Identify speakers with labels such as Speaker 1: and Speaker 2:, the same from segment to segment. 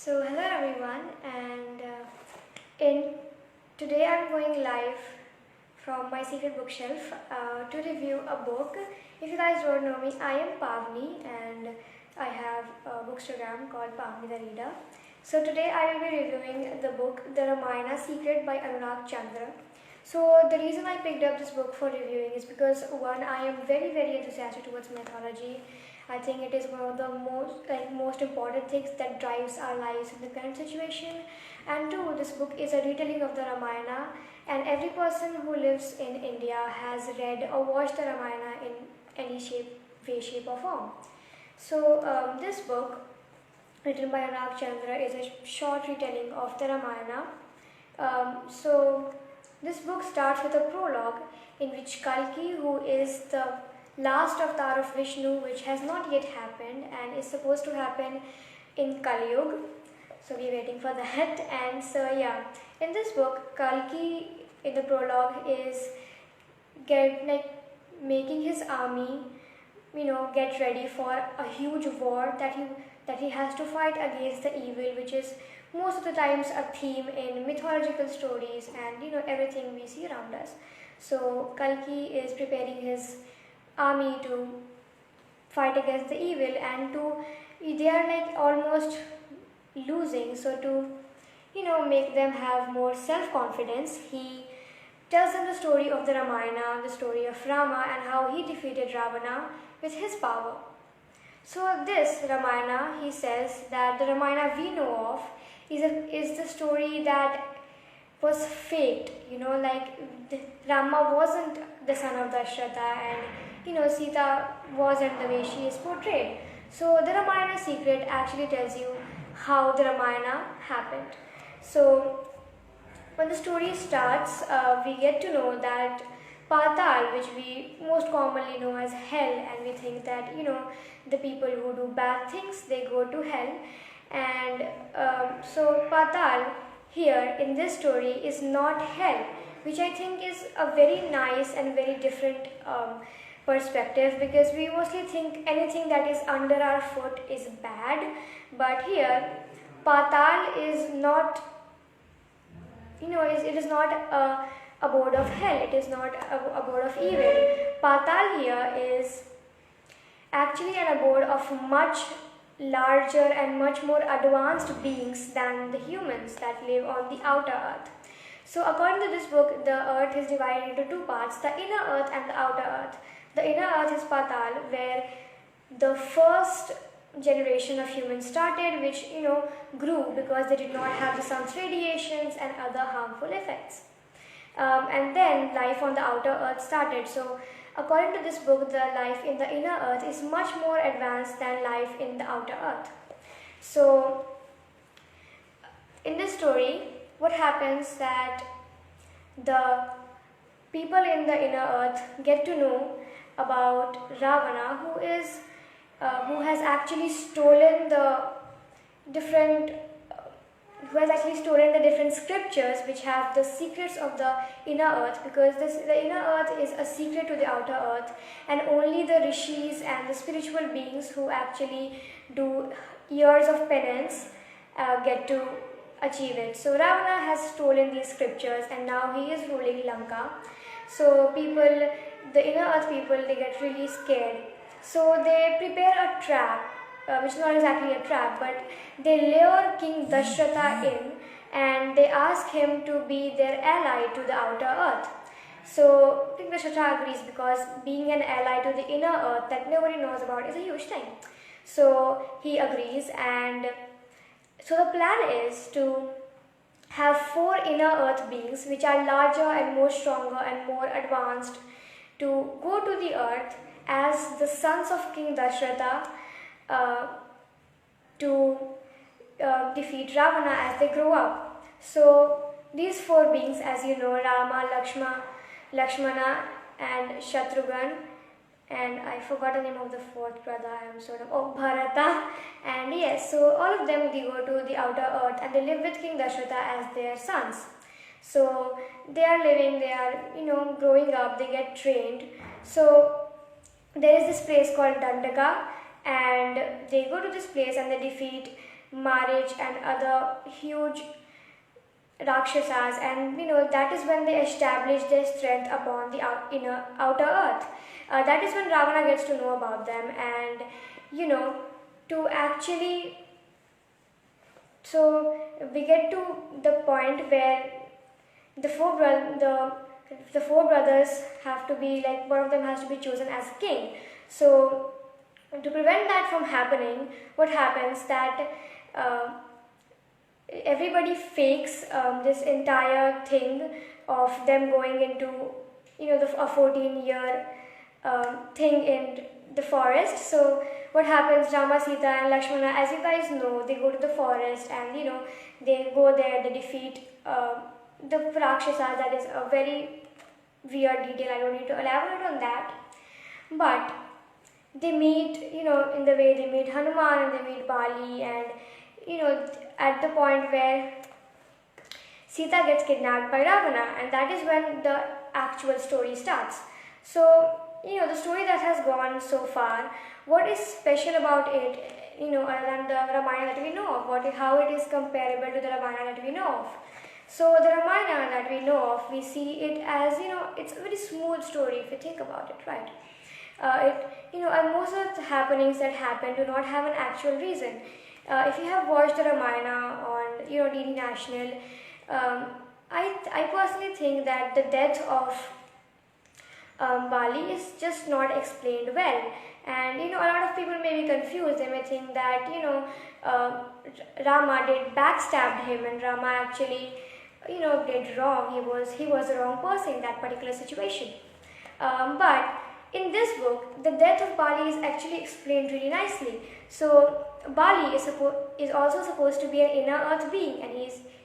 Speaker 1: So hello everyone, and in today I'm going live from my secret bookshelf to review a book. If you guys don't know me, I am Pavni, and I have a bookstagram called Pavni the Reader. So today I will be reviewing the book The Ramayana Secret by Anurag Chandra. So the reason I picked up this book for reviewing is because one, I am very enthusiastic towards mythology. I think it is one of the most important things that drives our lives in the current situation. And two, this book is a retelling of the Ramayana, and every person who lives in India has read or watched the Ramayana in any way, shape or form. So this book, written by Anurag Chandra, is a short retelling of the Ramayana. So this book starts with a prologue in which Kalki, who is the last avatar of Vishnu, which has not yet happened and is supposed to happen in Kali Yuga. So we're waiting for that. And so yeah, in this book, Kalki in the prologue is making his army, get ready for a huge war that he has to fight against the evil, which is most of the times a theme in mythological stories and everything we see around us. So Kalki is preparing his army to fight against the evil, and they are like almost losing. So to make them have more self-confidence, he tells them the story of the Ramayana, the story of Rama, and how he defeated Ravana with his power. So this Ramayana, he says that the Ramayana we know of is the story that was faked. Rama wasn't the son of Dasharatha, and Sita wasn't the way she is portrayed. So the Ramayana secret actually tells you how the Ramayana happened. So when the story starts, we get to know that Patal, which we most commonly know as hell, and we think that the people who do bad things, they go to hell. And so Patal here in this story is not hell, which I think is a very nice and very different perspective, because we mostly think anything that is under our foot is bad, but here Patal is not, it is not a abode of hell, it is not a abode of evil. Patal here is actually an abode of much larger and much more advanced beings than the humans that live on the outer earth. So according to this book, the earth is divided into two parts, the inner earth and the outer earth. The inner earth is Patal, where the first generation of humans started, which grew because they did not have the sun's radiations and other harmful effects. And then life on the outer earth started. So according to this book, the life in the inner earth is much more advanced than life in the outer earth. So in this story, what happens that the people in the inner earth get to know about Ravana, who has actually stolen the different scriptures which have the secrets of the inner earth, because the inner earth is a secret to the outer earth, and only the rishis and the spiritual beings who actually do years of penance get to achieve it. So Ravana has stolen these scriptures, and now he is ruling Lanka. So the inner earth people, they get really scared. So they prepare a trap, which is not exactly a trap, but they lure King Dasharatha in, and they ask him to be their ally to the outer earth. So King Dasharatha agrees, because being an ally to the inner earth that nobody knows about is a huge thing. So he agrees, and so the plan is to have 4 inner earth beings, which are larger and more stronger and more advanced, to go to the earth as the sons of King Dasharatha to defeat Ravana as they grow up. So these 4 beings, as you know, Rama, Lakshmana and Shatrughan, and I forgot the name of the 4th brother, Bharata. And yes, so all of them, they go to the outer earth and they live with King Dasharatha as their sons. So they are living, they are growing up, they get trained. So there is this place called Dandaka, and they go to this place and they defeat Marriage and other huge Rakshasas, and that is when they establish their strength upon the outer earth. That is when Ravana gets to know about them, and you know, to actually, so we get to the point where the the four brothers have to be like, one of them has to be chosen as king. So to prevent that from happening, what happens that uh, everybody fakes this entire thing of them going into a 14-year thing in the forest. So what happens, Rama, Sita and Lakshmana, as you guys know, they go to the forest, and they go there, they defeat the Rakshasas. That is a very weird detail, I don't need to elaborate on that. But they meet, in the way they meet Hanuman and they meet Bali, and at the point where Sita gets kidnapped by Ravana, and that is when the actual story starts. So, the story that has gone so far, what is special about it, other than the Ramayana that we know of, how it is comparable to the Ramayana that we know of. So, the Ramayana that we know of, we see it as, it's a very smooth story if you think about it, right? And most of the happenings that happen do not have an actual reason. If you have watched the Ramayana on DD National, I personally think that the death of Bali is just not explained well, and a lot of people may be confused. They may think that Rama did backstabbed him, and Rama actually did wrong. He was the wrong person in that particular situation. But in this book, the death of Bali is actually explained really nicely. So Bali is also supposed to be an inner earth being, and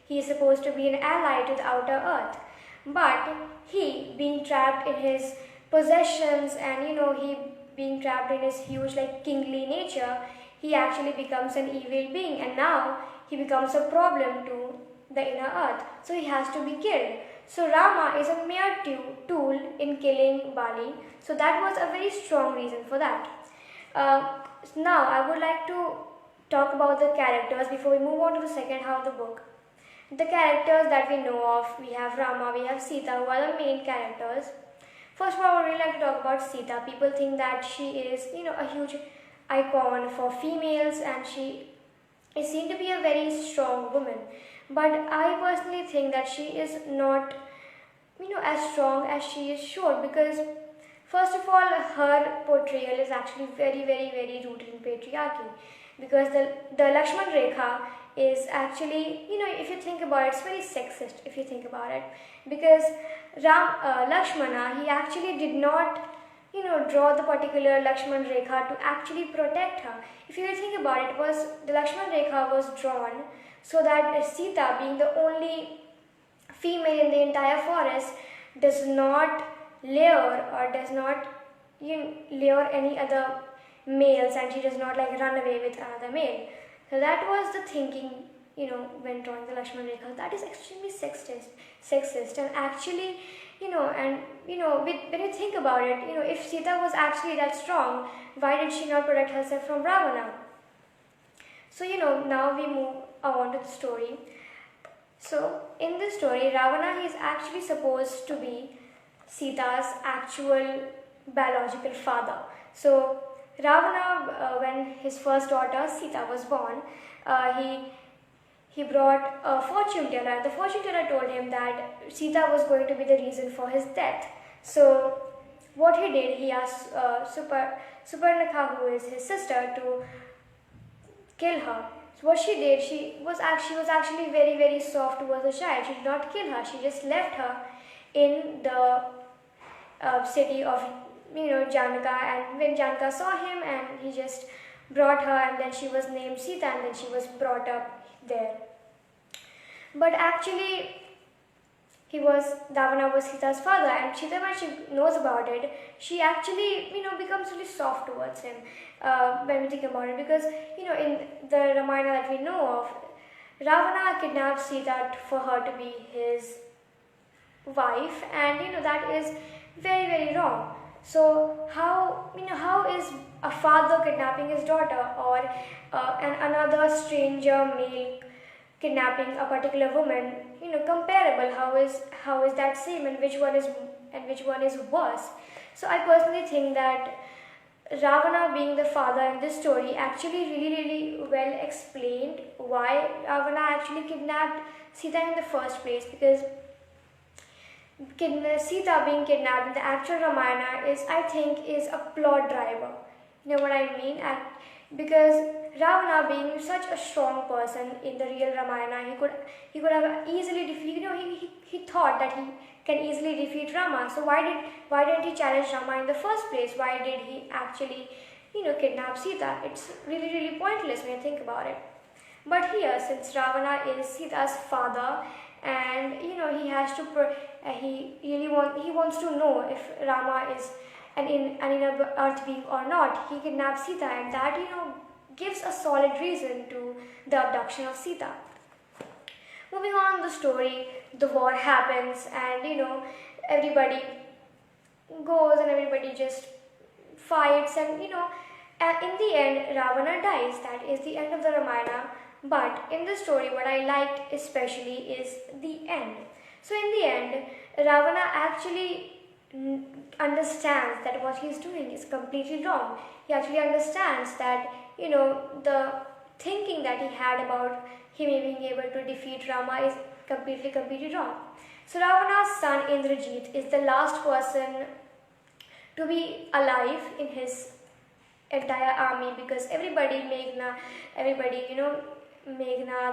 Speaker 1: he is supposed to be an ally to the outer earth. But he, being trapped in his possessions, and he being trapped in his huge kingly nature, he actually becomes an evil being, and now he becomes a problem to the inner earth. So he has to be killed. So Rama is a mere tool in killing Bali. So that was a very strong reason for that. Now I would like to talk about the characters before we move on to the second half of the book. The characters that we know of, we have Rama, we have Sita, who are the main characters. First of all, I would really like to talk about Sita. People think that she is, a huge icon for females, and she is seen to be a very strong woman. But I personally think that she is not, as strong as she is shown, because first of all, her portrayal is actually very, very, very rooted in patriarchy. Because the Lakshman Rekha is actually, if you think about it, it's very sexist if you think about it. Because Lakshmana, he actually did not, draw the particular Lakshman Rekha to actually protect her. If you think about it, the Lakshman Rekha was drawn so that Sita, being the only female in the entire forest, does not lure or does not lure any other males, and she does not run away with another male. So that was the thinking, when drawing the Lakshman Rekha. That is extremely sexist, and actually, when you think about it, if Sita was actually that strong, why did she not protect herself from Ravana? So, now we move on to the story. So, in this story, Ravana is actually supposed to be Sita's actual biological father. So, Ravana, when his first daughter Sita was born, he brought a fortune teller, and the fortune teller told him that Sita was going to be the reason for his death. So, what he did, he asked Suparnakha, who is his sister, to kill her. So what she did, she was actually very, very soft towards the child. She did not kill her. She just left her in the city of Janaka, and when Janaka saw him, and he just brought her, and then she was named Sita, and then she was brought up there. But actually, Ravana was Sita's father, and Sita, when she knows about it, she actually becomes really soft towards him. When we think about it, because in the Ramayana that we know of, Ravana kidnapped Sita for her to be his wife, and that is very, very wrong. So how is a father kidnapping his daughter, or another stranger male kidnapping a particular woman, comparable. How is that same, and which one is worse? So I personally think that Ravana being the father in this story actually really really well explained why Ravana actually kidnapped Sita in the first place, because Sita being kidnapped in the actual Ramayana is, I think, is a plot driver. You know what I mean? Because Ravana being such a strong person in the real Ramayana, he could have easily defeated. He thought that he can easily defeat Rama. So why didn't he challenge Rama in the first place? Why did he actually kidnap Sita? It's really really pointless when you think about it. But here, since Ravana is Sita's father, and he has to he wants to know if Rama is an inner earth being or not. He kidnaps Sita, and that gives a solid reason to the abduction of Sita. Moving on in the story, the war happens, and everybody goes and everybody just fights, and in the end Ravana dies. That is the end of the Ramayana. But in the story, what I liked especially is the end. So in the end, Ravana actually understands that what he's doing is completely wrong. He actually understands that the thinking that he had about him being able to defeat Rama is completely wrong. So Ravana's son Indrajit is the last person to be alive in his entire army, because everybody, Meghna,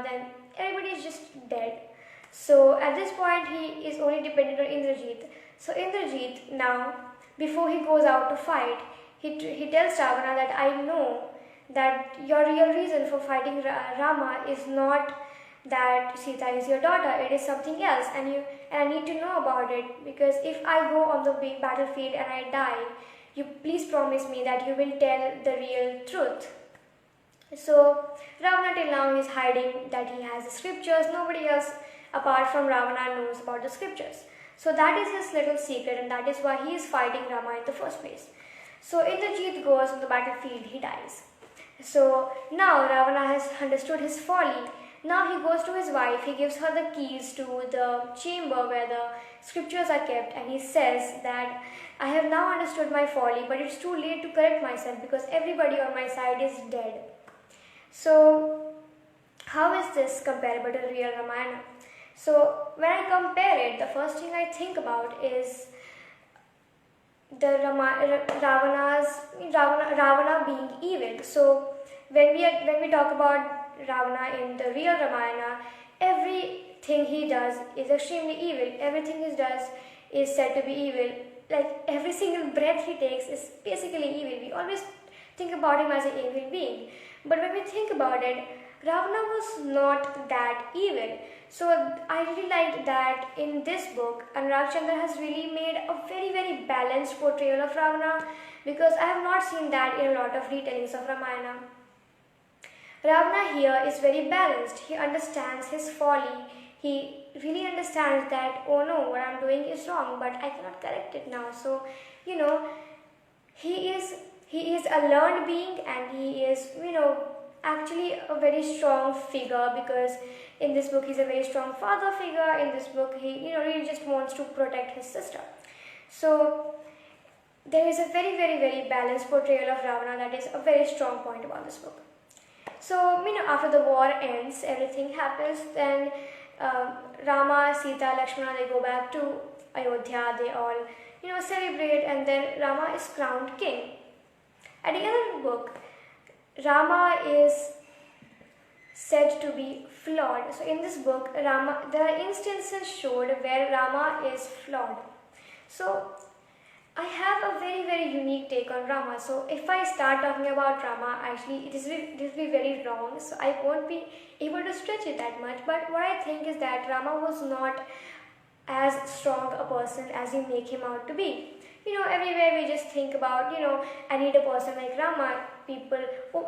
Speaker 1: then everybody is just dead. So at this point, he is only dependent on Indrajit. So Indrajit now, before he goes out to fight, he tells Ravana that I know that your real reason for fighting Rama is not that Sita is your daughter. It is something else, and I need to know about it, because if I go on the battlefield and I die, you please promise me that you will tell the real truth. So Ravana till now is hiding that he has the scriptures. Nobody else apart from Ravana knows about the scriptures. So that is his little secret, and that is why he is fighting Rama in the first place. So Indrajit goes on the battlefield, he dies. So now Ravana has understood his folly. Now he goes to his wife, he gives her the keys to the chamber where the scriptures are kept, and he says that I have now understood my folly, but it's too late to correct myself because everybody on my side is dead. So how is this comparable to the real Ramayana? So when I compare it, the first thing I think about is the Ravana being evil. So when we talk about Ravana in the real Ramayana, everything he does is extremely evil. Everything he does is said to be evil. Like every single breath he takes is basically evil. We always think about him as an evil being. But when we think about it, Ravana was not that evil. So I really liked that in this book, Anurag Chandra has really made a very very balanced portrayal of Ravana, because I have not seen that in a lot of retellings of Ramayana. Ravana here is very balanced. He understands his folly. He really understands that, oh no, what I'm doing is wrong, but I cannot correct it now. So, he is a learned being, and he is, actually a very strong figure, because in this book he's a very strong father figure. In this book he, really just wants to protect his sister. So there is a very, very, very balanced portrayal of Ravana. That is a very strong point about this book. So, after the war ends, everything happens, then Rama, Sita, Lakshmana, they go back to Ayodhya, they all, celebrate, and then Rama is crowned king. At the end of the book, Rama is said to be flawed. So in this book, there are instances showed where Rama is flawed. So I have a very, very unique take on Rama. So if I start talking about Rama, actually this will be very wrong. So I won't be able to stretch it that much. But what I think is that Rama was not as strong a person as you make him out to be. Everywhere we just think about, I need a person like Rama. People,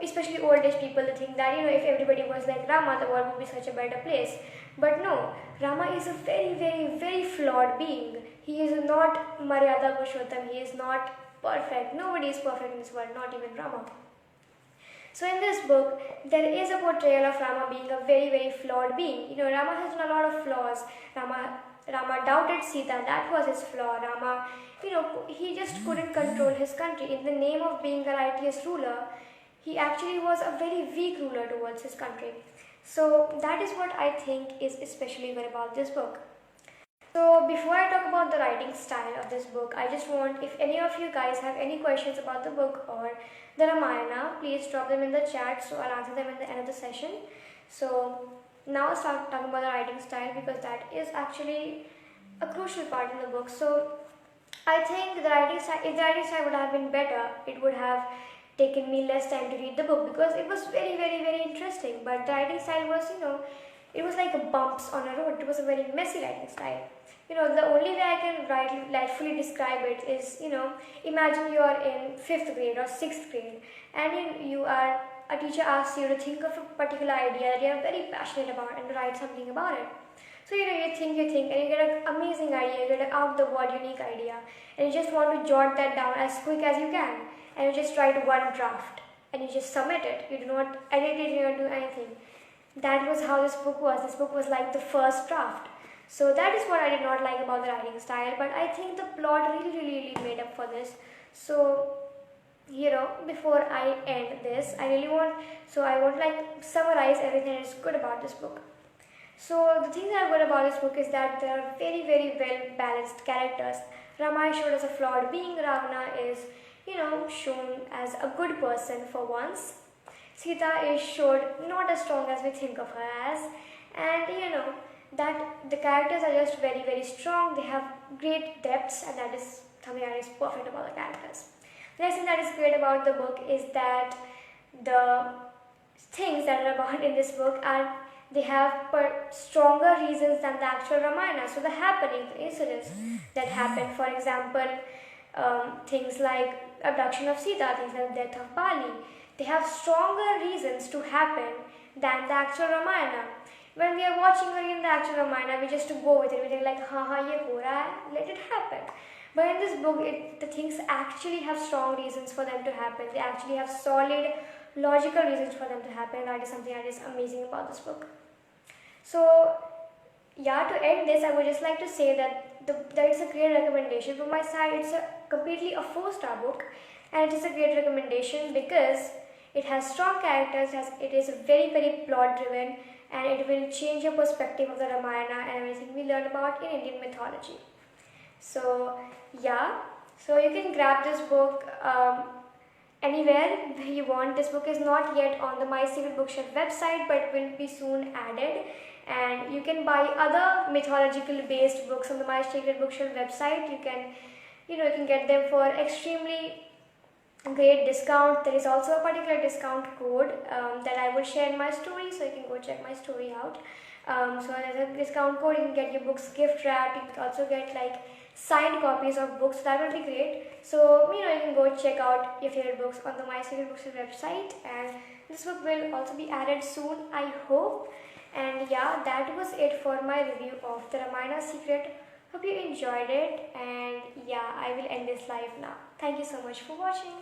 Speaker 1: especially old age people, they think that, if everybody was like Rama, the world would be such a better place. But no, Rama is a very, very, very flawed being. He is not Maryada Purushottam. He is not perfect. Nobody is perfect in this world, not even Rama. So in this book, there is a portrayal of Rama being a very, very flawed being. Rama has done a lot of flaws. Rama doubted Sita, that was his flaw. Rama, he just couldn't control his country. In the name of being a righteous ruler, he actually was a very weak ruler towards his country. So that is what I think is especially good about this book. So before I talk about the writing style of this book, I just want, if any of you guys have any questions about the book or the Ramayana, please drop them in the chat, so I'll answer them in the end of the session. So now I'll start talking about the writing style, because that is actually a crucial part in the book. So I think the writing style, if the writing style would have been better, it would have taken me less time to read the book, because it was very, very, very interesting. But the writing style was, it was like bumps on a road. It was a very messy writing style. The only way I can rightfully describe it is, imagine you are in 5th grade or 6th grade, and a teacher asks you to think of a particular idea that you are very passionate about and write something about it. So, you think, and you get an amazing idea, you get an out-the-world unique idea, and you just want to jot that down as quick as you can, and you just write one draft, and you just submit it. You do not edit it, you don't do anything. That was how this book was. This book was like the first draft. So that is what I did not like about the writing style, but I think the plot really made up for this. So, before I end this, I want to like summarize everything that is good about this book. So the thing that are good about this book is that there are very, very well balanced characters. Rama is shown as a flawed being, Ravana is, shown as a good person for once. Sita is showed not as strong as we think of her as, and that the characters are just very, very strong. They have great depths, and that is something that is perfect about the characters. The next thing that is great about the book is that the things that are about in this book they have stronger reasons than the actual Ramayana. So the happenings, the incidents that happen, for example, things like abduction of Sita, things like the death of Bali, they have stronger reasons to happen than the actual Ramayana. When we are watching or in the actual Ramayana, we just go with it. We think like, ye ho raha hai, let it happen. But in this book, the things actually have strong reasons for them to happen. They actually have solid, logical reasons for them to happen. That is something that is amazing about this book. So, to end this, I would just like to say that that is a great recommendation from my side. It's completely a 4-star book, and it is a great recommendation because it has strong characters. It is very, very plot driven, and it will change your perspective of the Ramayana and everything we learn about in Indian mythology. So so you can grab this book anywhere you want. This book is not yet on the My Secret Bookshelf website, but will be soon added. And you can buy other mythological based books on the My Secret Bookshelf website. You can get them for extremely great discount. There is also a particular discount code that I will share in my story, so you can go check my story out. So there's a discount code. You can get your books gift wrapped. You can also get like signed copies of books. That will be great. So you can go check out your favorite books on the My Secret Bookshelf website, and this book will also be added soon, I hope. And that was it for my review of the Ramayana Secret. Hope you enjoyed it, and I will end this live now. Thank you so much for watching.